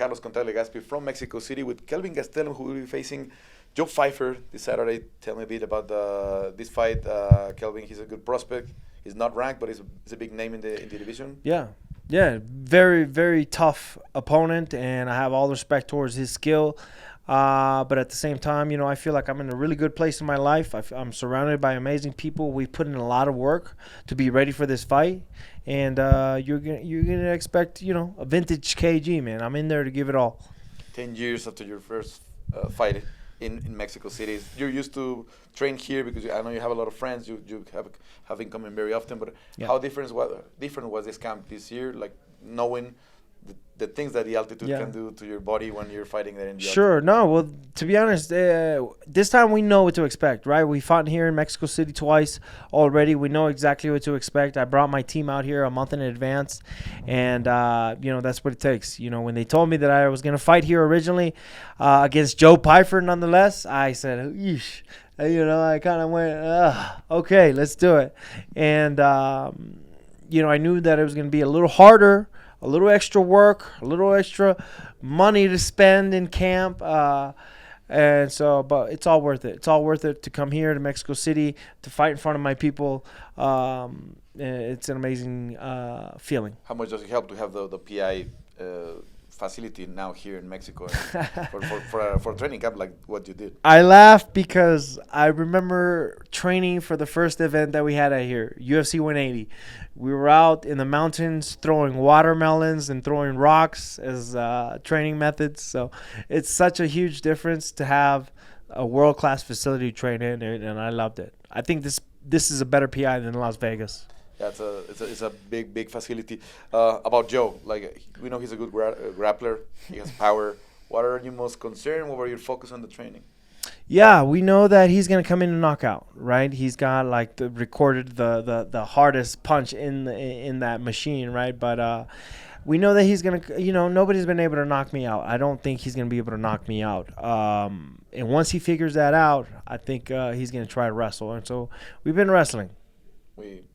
Contreras Legaspi from Mexico City with Kelvin Gastelum, who will be facing Joe Pyfer this Saturday. Tell me a bit about this fight. Kelvin, he's a good prospect. He's not ranked, but he's a big name in the division. Yeah. Yeah, very, very tough opponent, and I have all the respect towards his skill. But at the same time, I feel like I'm in a really good place in my life. I'm surrounded by amazing people. We've put in a lot of work to be ready for this fight, and you're gonna expect a vintage KG, man. I'm in there to give it all. 10 years after your first fight in Mexico City, you're used to train here because I know you have a lot of friends. You have been coming very often, but yeah. How different was this camp this year? Like knowing the things that the altitude can do to your body when you're fighting there in the Sure. No, well, to be honest, this time we know what to expect, right? We fought here in Mexico City twice already. We know exactly what to expect. I brought my team out here a month in advance, and, that's what it takes. When they told me that I was going to fight here originally against Joe Pyfer, nonetheless, I said, yeesh. I kind of went, okay, let's do it. And, I knew that it was going to be a little harder, a little extra work, a little extra money to spend in camp. But it's all worth it. It's all worth it to come here to Mexico City to fight in front of my people. It's an amazing feeling. How much does it help to have the PI facility now here in Mexico for a training camp like what you did? I laugh because I remember training for the first event that we had out here, UFC 180. We were out in the mountains throwing watermelons and throwing rocks as training methods. So it's such a huge difference to have a world-class facility to train in, and I loved it. I think this is a better PI than Las Vegas. Yeah, it's a big facility. About Joe, like we know he's a good grappler. He has power. What are you most concerned? What were your focus on the training? Yeah, we know that he's gonna come in and knock out, right? He's got like recorded the hardest punch in that machine, right? But we know that he's gonna, nobody's been able to knock me out. I don't think he's gonna be able to knock me out. And once he figures that out, I think he's gonna try to wrestle. And so we've been wrestling.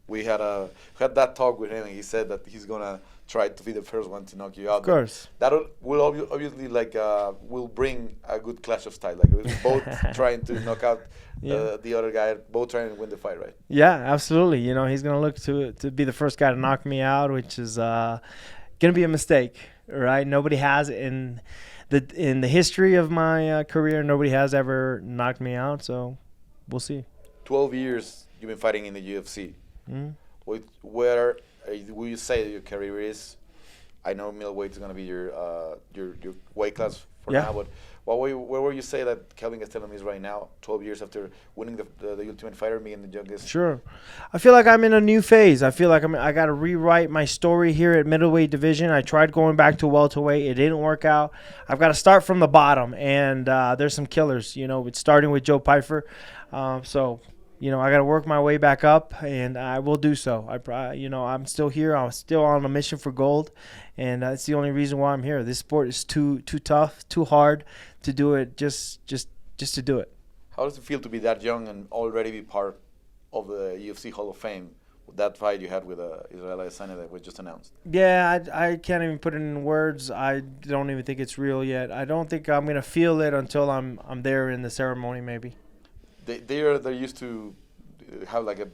We had that talk with him, and he said that he's gonna try to be the first one to knock you out. Of course, that will obviously will bring a good clash of style. Like we're both trying to knock out the other guy, both trying to win the fight, right? Yeah, absolutely. He's gonna look to be the first guy to knock me out, which is gonna be a mistake, right? Nobody has in the history of my career. Nobody has ever knocked me out, so we'll see. 12 years you've been fighting in the UFC. Mm-hmm. Where will you say your career is? I know middleweight is going to be your weight class for now, but where will you say that Kelvin Gastelum is right now, 12 years after winning the Ultimate Fighter, being the youngest? Sure. I feel like I'm in a new phase. I feel like I got to rewrite my story here at middleweight division. I tried going back to welterweight. It didn't work out. I've got to start from the bottom, and there's some killers, it's starting with Joe Pyfer. I got to work my way back up, and I will do so. I'm still here. I'm still on a mission for gold, and that's the only reason why I'm here. This sport is too tough, too hard to do it just to do it. How does it feel to be that young and already be part of the UFC Hall of Fame with that fight you had with Israel Adesanya that was just announced? Yeah, I can't even put it in words. I don't even think it's real yet. I don't think I'm going to feel it until I'm there in the ceremony maybe. They're used to have like a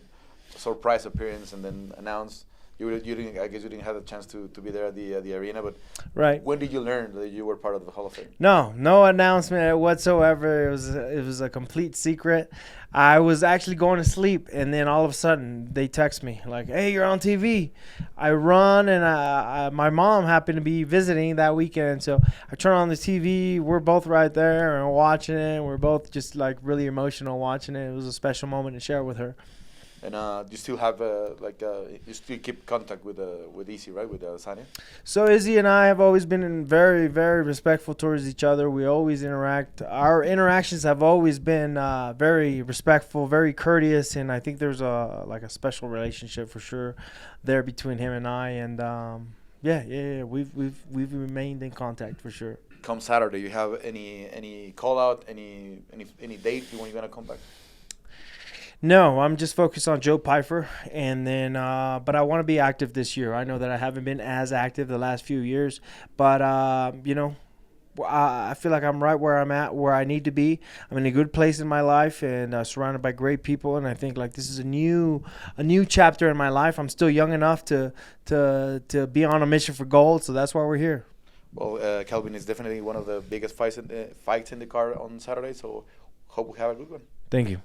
surprise appearance and then announce. I guess you didn't have the chance to be there at the arena, but right. When did you learn that you were part of the Hall of Fame? No announcement whatsoever. It was a complete secret. I was actually going to sleep, and then all of a sudden they text me like, "Hey, you're on TV." I run, and my mom happened to be visiting that weekend, so I turn on the TV. We're both right there and watching it. We're both just like really emotional watching it. It was a special moment to share with her. And you still have you still keep contact with Izzy, right? With Adesanya? So Izzy and I have always been very, very respectful towards each other. We always interact. Our interactions have always been very respectful, very courteous, and I think there's a special relationship for sure there between him and I. And we've remained in contact for sure. Come Saturday, you have any call out, any date when you're gonna come back? No, I'm just focused on Joe Pyfer, and then but I want to be active this year. I know that I haven't been as active the last few years, but I feel like I'm right where I'm at, where I need to be. I'm in a good place in my life, and surrounded by great people. And I think like this is a new chapter in my life. I'm still young enough to be on a mission for gold, so that's why we're here. Well, Kelvin is definitely one of the biggest fights in the card on Saturday. So hope we have a good one. Thank you.